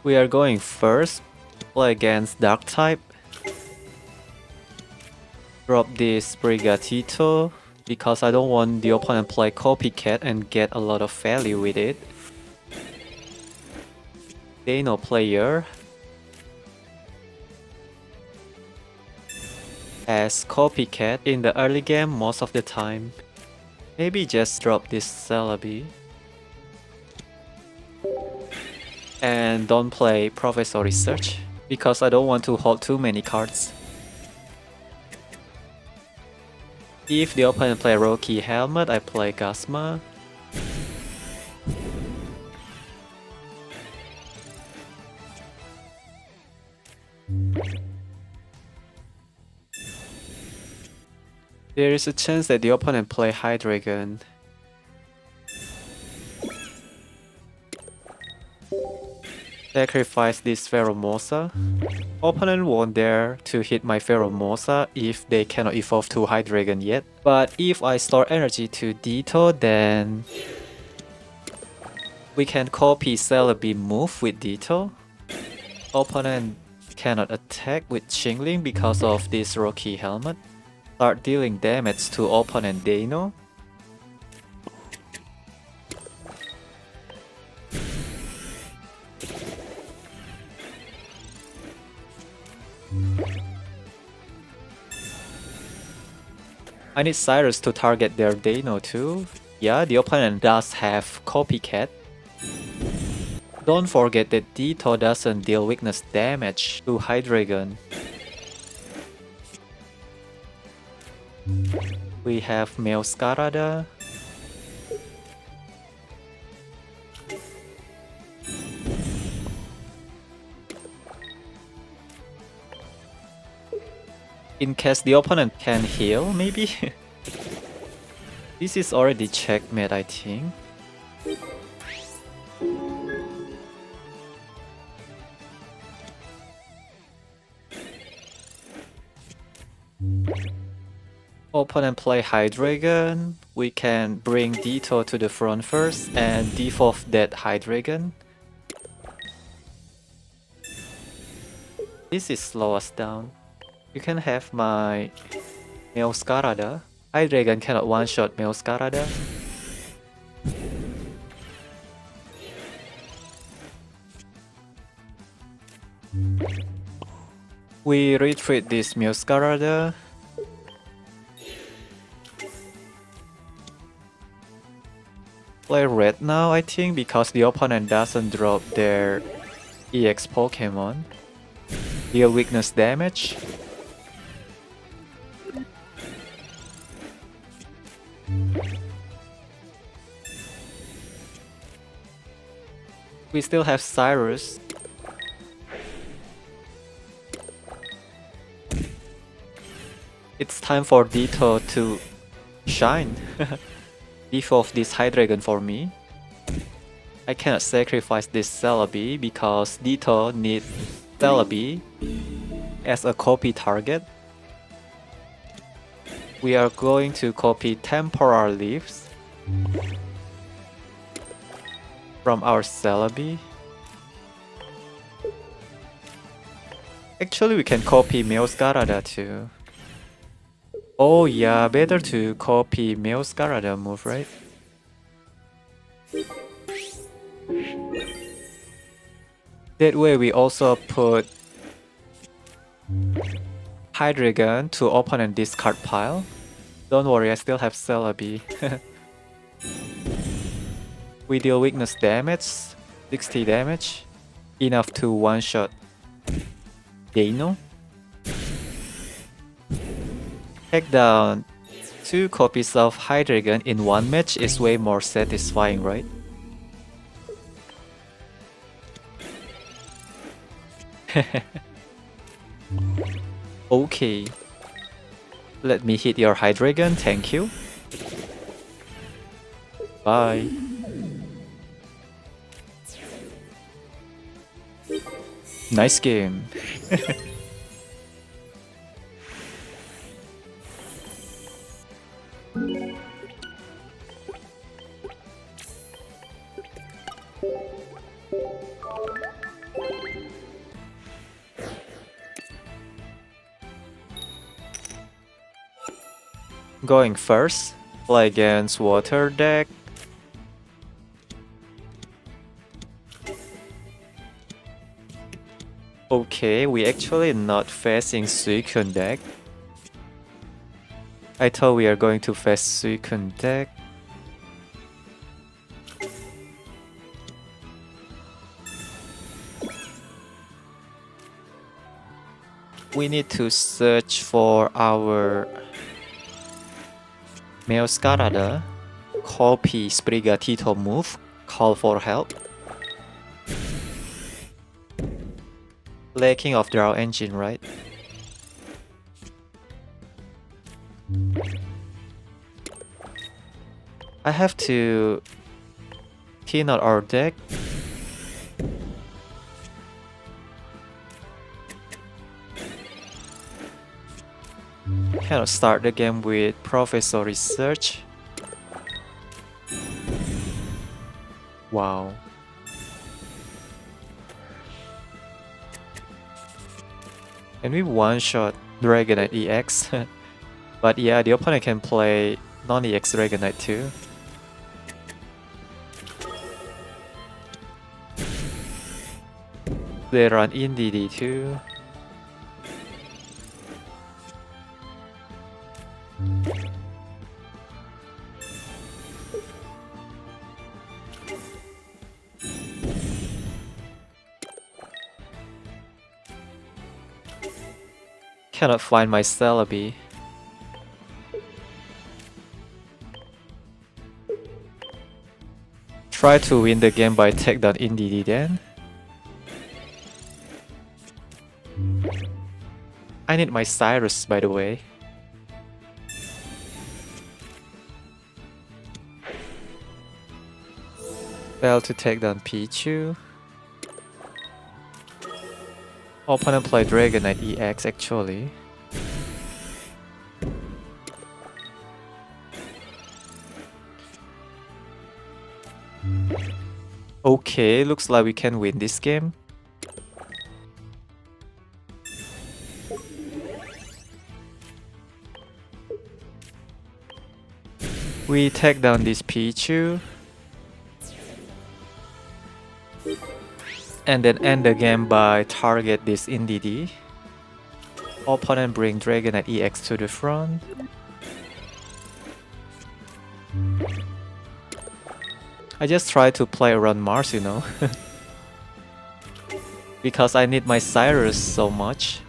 We are going first. Play against Dark type. Drop this Sprigatito because I don't want the opponent play Copycat and get a lot of value with it. Dino player has Copycat in the early game most of the time. Maybe just drop this Celebi. And don't play Professor Research because I don't want to hold too many cards. If the opponent play Rocky Helmet, I play Guzma. There is a chance that the opponent play Hydreigon. Sacrifice this Pheromosa. Opponent won't dare to hit my Pheromosa if they cannot evolve to Hydreigon yet. But if I store energy to Ditto, then we can copy Celebi move with Ditto. Opponent cannot attack with Chingling because of this Rocky Helmet. Start dealing damage to opponent Dino. I need Cyrus to target their Dino too. Yeah, the opponent does have Copycat. Don't forget that Ditto doesn't deal weakness damage to Hydreigon. We have Meowscarada. In case the opponent can heal, maybe? This is already checkmate, I think. Opponent play Hydreigon. We can bring Ditto to the front first and default that Hydreigon. This is slow us down. You can have my Meowscarada. Hydreigon cannot one-shot Meowscarada. We retreat this Meowscarada. Play red now, I think, because the opponent doesn't drop their EX Pokemon. Deal weakness damage. We still have Cyrus. It's time for Ditto to shine. Default this Hydreigon for me. I cannot sacrifice this Celebi because Ditto needs Celebi as a copy target. We are going to copy Temporal leaves from our Celebi. Actually, we can copy Meowscarada too. Oh yeah, better to copy Meowscarada move, right? That way we also put Hydreigon to opponent discard pile. Don't worry, I still have Celebi. We deal weakness damage, 60 damage, enough to one-shot Dino. Take down 2 copies of Hydreigon in one match is way more satisfying, right? Okay. Let me hit your Hydreigon, thank you. Bye. Nice game. Going first, play against water deck. Okay, we actually not facing Suicune deck. I thought we are going to face Suicune deck. We need to search for our Meowscarada, copy Sprigatito move, call for help. Lacking of draw engine, right? I have to clean out our deck. Cannot start the game with Professor Research. Wow. Can we one-shot Dragonite EX? But yeah, the opponent can play non-EX Dragonite too. They run Indeedee too. Cannot find my Celebi. Try to win the game by take down Indeedee then. I need my Cyrus, by the way. Fail to take down Pikachu. Opponent play Dragonite EX actually. Okay, looks like we can win this game. We take down this Pikachu. And then end the game by target this Indeedee. Opponent bring Dragonite EX to the front. I just try to play around Mars, you know. Because I need my Cyrus so much.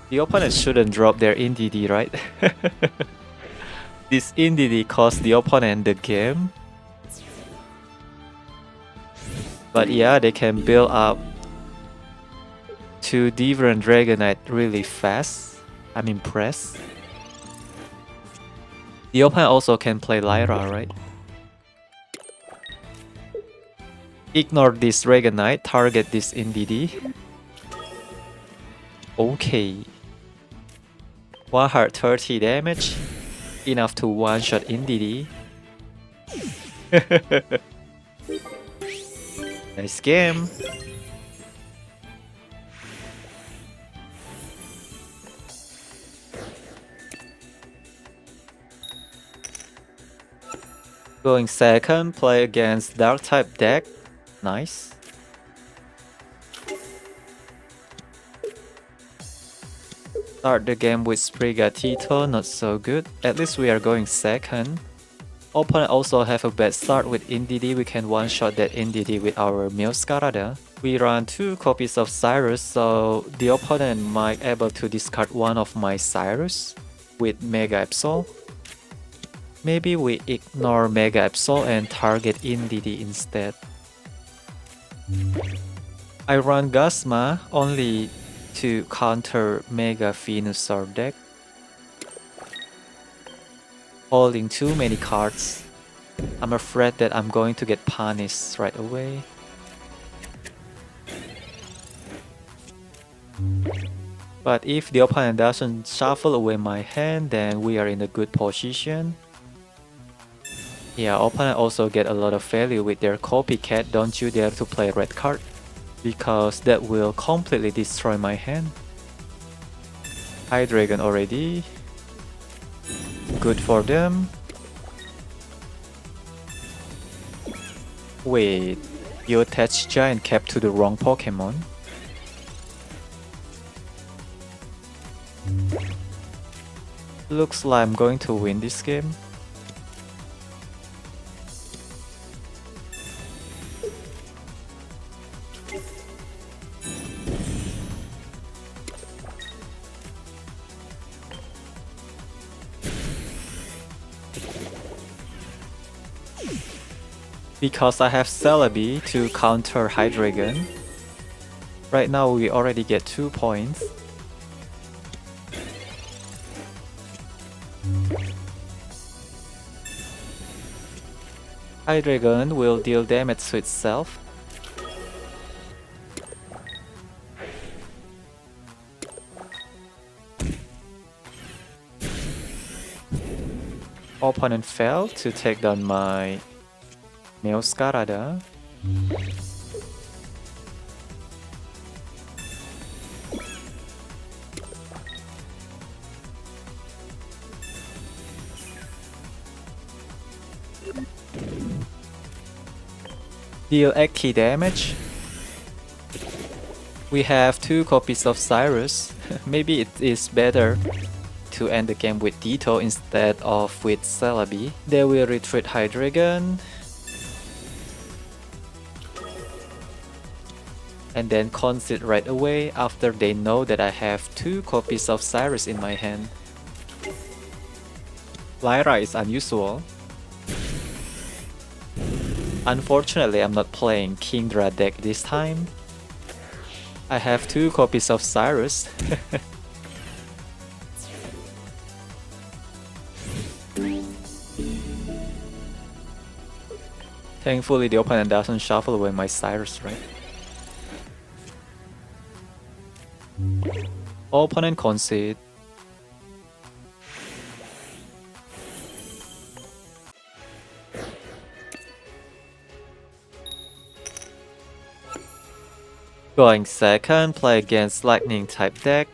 The opponent shouldn't drop their Indeedee, right? This Indeedee cost the opponent the game. But yeah, they can build up 2 different Dragonite really fast. I'm impressed. The opponent also can play Lyra, right? Ignore this Dragonite, target this Indeedee. Okay. 130 damage. Enough to one-shot Indeedee. Nice game. Going second, play against Dark type deck. Nice. Start the game with Sprigatito, not so good. At least we are going second. Opponent also have a bad start with Indeedee. We can one-shot that Indeedee with our Meowscarada. We run 2 copies of Cyrus, so the opponent might able to discard one of my Cyrus with Mega Absol. Maybe we ignore Mega Absol and target Indeedee instead. I run Guzma only to counter Mega Venusaur deck. Holding too many cards. I'm afraid that I'm going to get punished right away. But if the opponent doesn't shuffle away my hand, then we are in a good position. Yeah, opponent also get a lot of value with their Copycat. Don't you dare to play red card, because that will completely destroy my hand. Hydreigon already. Good for them. Wait, you attached Giant Cap to the wrong Pokemon? Looks like I'm going to win this game. Because I have Celebi to counter Hydreigon. Right now we already get 2 points. Hydreigon will deal damage to itself. Opponent failed to take down my Meowscarada. Deal 80 damage. We have 2 copies of Cyrus. Maybe it is better to end the game with Ditto instead of with Celebi. They will retreat Hydreigon. And then concede right away after they know that I have 2 copies of Cyrus in my hand. Lyra is unusual. Unfortunately, I'm not playing Kingdra deck this time. I have 2 copies of Cyrus. Thankfully, the opponent doesn't shuffle away my Cyrus, right? Opponent concede. Going second, play against lightning type deck.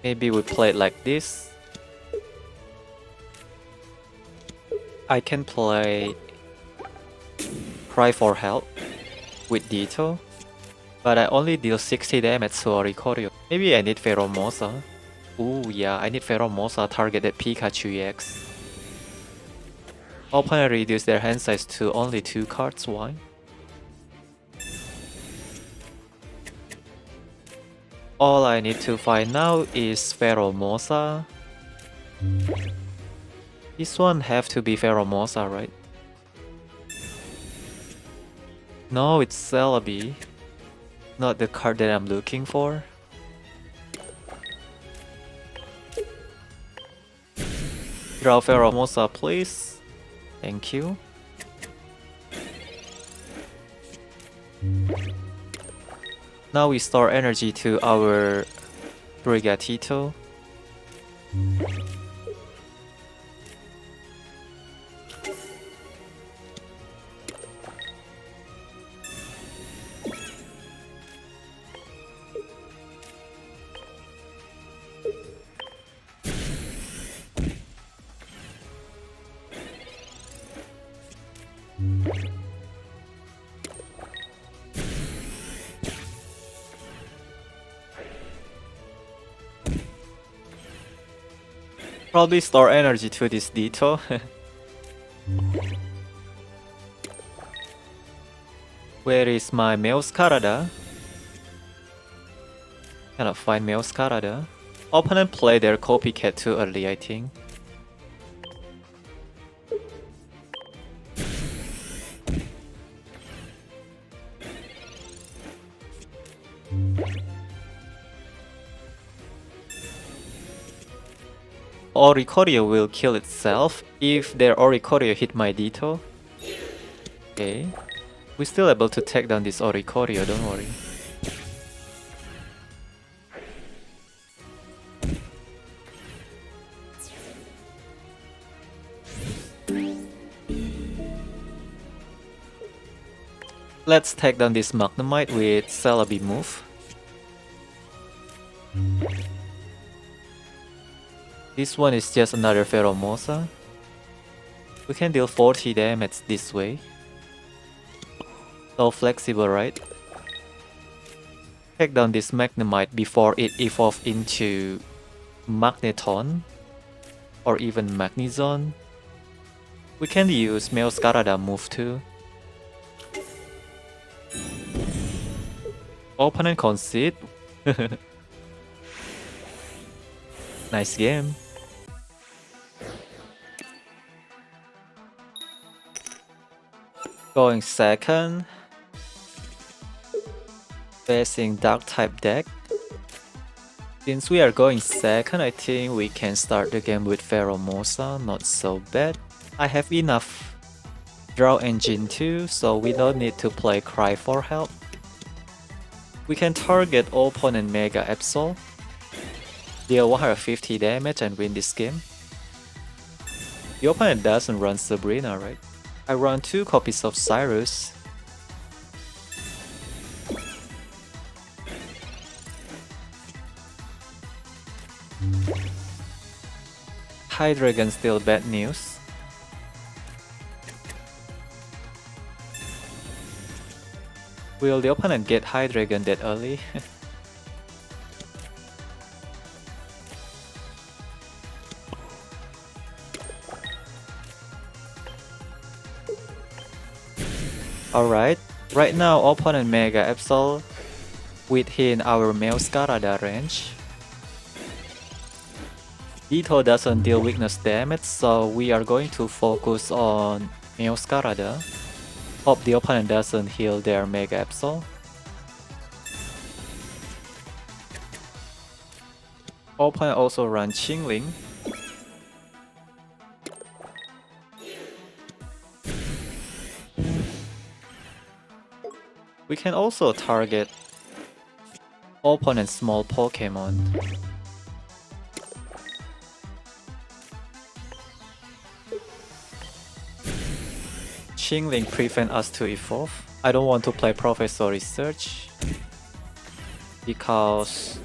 Maybe we play it like this. I can play Cry for Help with Ditto, but I only deal 60 damage to Oricorio. Maybe I need Pheromosa. Ooh, yeah, I need Pheromosa targeted Pikachu EX. Opponent reduce their hand size to only 2 cards. Why? All I need to find now is Pheromosa. This one have to be Pheromosa, right? No, it's Celebi. Not the card that I'm looking for. Draw Pheromosa, please. Thank you. Now we store energy to our Sprigatito. Probably store energy to this Ditto. Where is my Meowscarada? Cannot find Meowscarada. Opponent play their Copycat too early, I think. Oricorio will kill itself if their Oricorio hit my Ditto. Okay. We're still able to take down this Oricorio, don't worry. Let's take down this Magnemite with Celebi move. This one is just another Pheromosa. We can deal 40 damage this way. So flexible, right? Take down this Magnemite before it evolves into Magneton or even Magnezone. We can use Meowscarada move too. Opponent concede. Nice game. Going second. Facing dark type deck. Since we are going second, I think we can start the game with Pheromosa, not so bad. I have enough draw engine too, so we don't need to play Cry for help. We can target opponent Mega Absol, deal 150 damage and win this game. The opponent doesn't run Sabrina, right? I run 2 copies of Cyrus. Hydreigon still bad news. Will the opponent get Hydreigon that early? Alright, right now opponent Mega Absol within our Meowscarada range. Ditto doesn't deal weakness damage, so we are going to focus on Meowscarada. Hope the opponent doesn't heal their Mega Absol. Opponent also runs Chingling. We can also target opponent's small Pokémon. Chingling prevent us to evolve. I don't want to play Professor Research because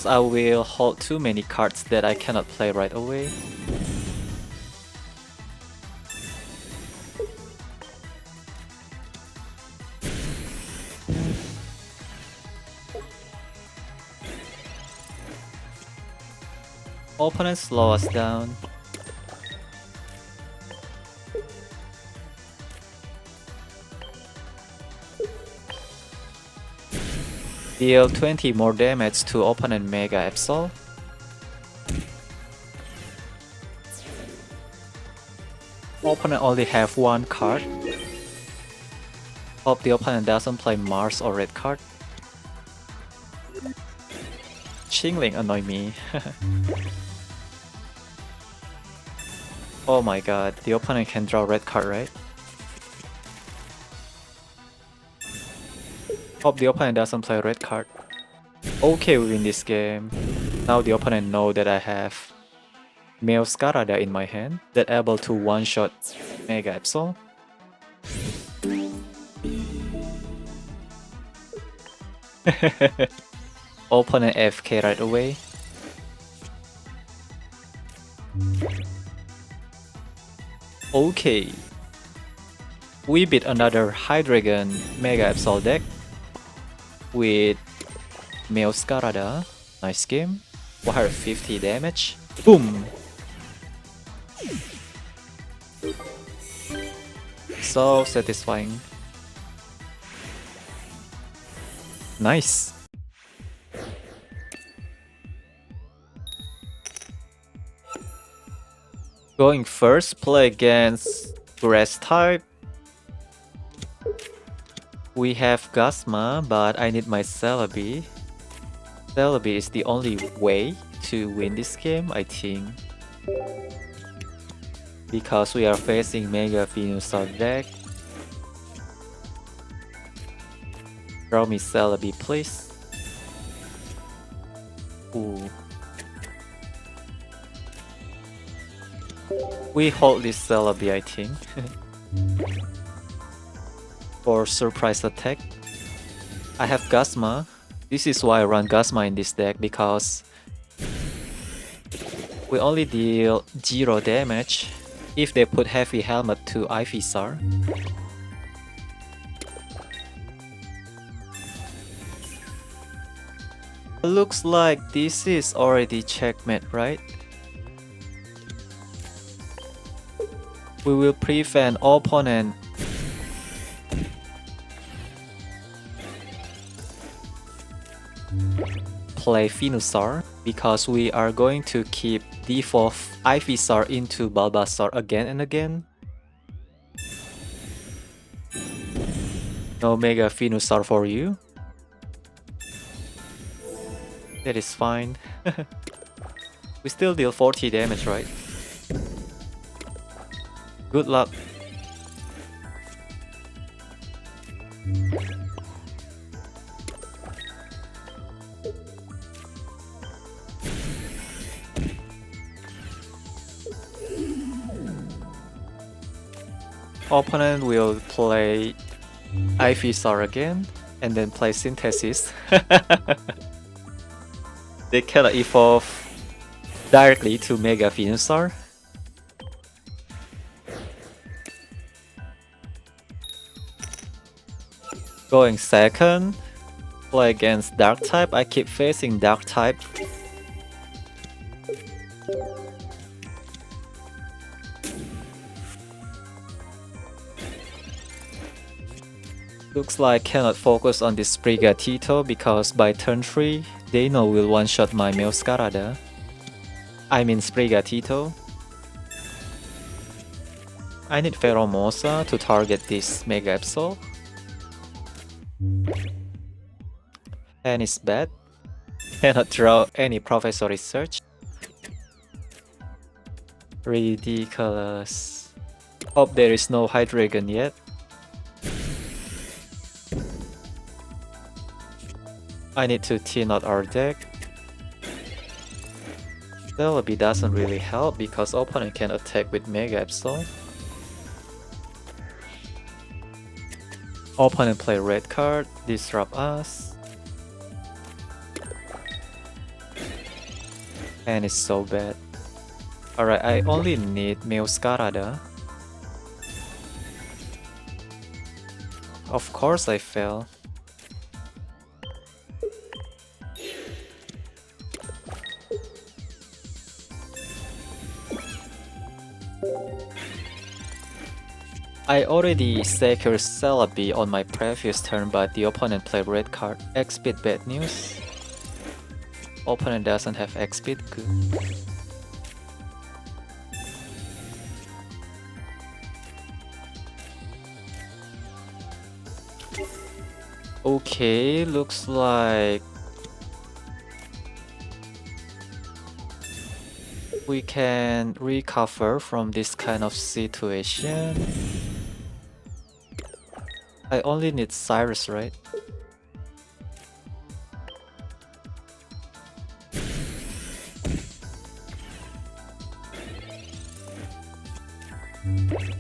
I will hold too many cards that I cannot play right away. Opponent slow us down. Deal 20 more damage to opponent Mega Absol. Opponent only have 1 card. Hope the opponent doesn't play Mars or red card. Chingling annoy me. Oh my god, the opponent can draw red card, right? Hope the opponent doesn't play red card. Okay, we win this game. Now the opponent know that I have Meowscarada in my hand that able to one-shot Mega Absol. Opponent FK right away. Okay. We beat another Hydreigon Mega Absol deck with Meowscarada. Nice game. 150 damage. Boom! So satisfying. Nice. Going first, play against Grass type. We have Guzma, but I need my Celebi. Celebi is the only way to win this game, I think. Because we are facing Mega Venusaur deck. Draw me Celebi, please. Ooh. We hold this Celebi, I think. For surprise attack. I have Guzma. This is why I run Guzma in this deck, because we only deal 0 damage if they put heavy helmet to Ivysaur. Looks like this is already checkmate, right? We will prevent opponent play Venusaur because we are going to keep default Ivysaur into Bulbasaur again and again. No Mega Venusaur for you. That is fine. We still deal 40 damage, right? Good luck. Opponent will play Ivysaur again and then play Synthesis. They cannot evolve directly to Mega Venusaur. Going second, play against Dark type. I keep facing Dark type. Looks like cannot focus on this Sprigatito because by turn 3, Ditto will one-shot my Meowscarada. I mean Sprigatito. I need Pheromosa to target this Mega Absol. And it's bad. Cannot draw any Professor Research. Ridiculous. Hope there is no Hydreigon yet. I need to thin out our deck. Celebi doesn't really help because opponent can attack with Mega Absol. Opponent play red card, disrupt us. And it's so bad. Alright, I only need Meowscarada. Of course I fail. I already secured Celebi on my previous turn, but the opponent played red card. X-Speed, bad news. Opponent doesn't have X-Speed, good. Okay, looks like we can recover from this kind of situation. I only need Cyrus, right?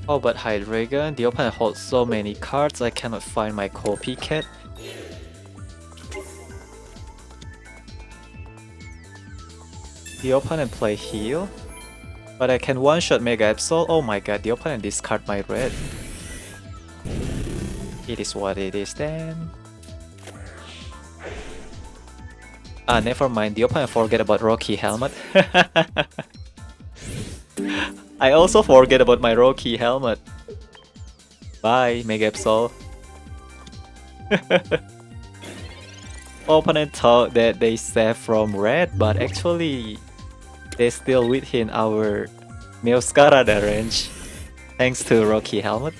Oh, but Hydreigon, the opponent holds so many cards, I cannot find my Copycat. The opponent play heal, but I can one-shot Mega Absol. Oh my god, the opponent discard my red. It is what it is then. Ah, never mind, the opponent forget about Rocky Helmet. I also forget about my Rocky Helmet. Bye, Mega Absol. Opponent thought that they saved from red, but actually they still within our Meowscarada range, thanks to Rocky Helmet.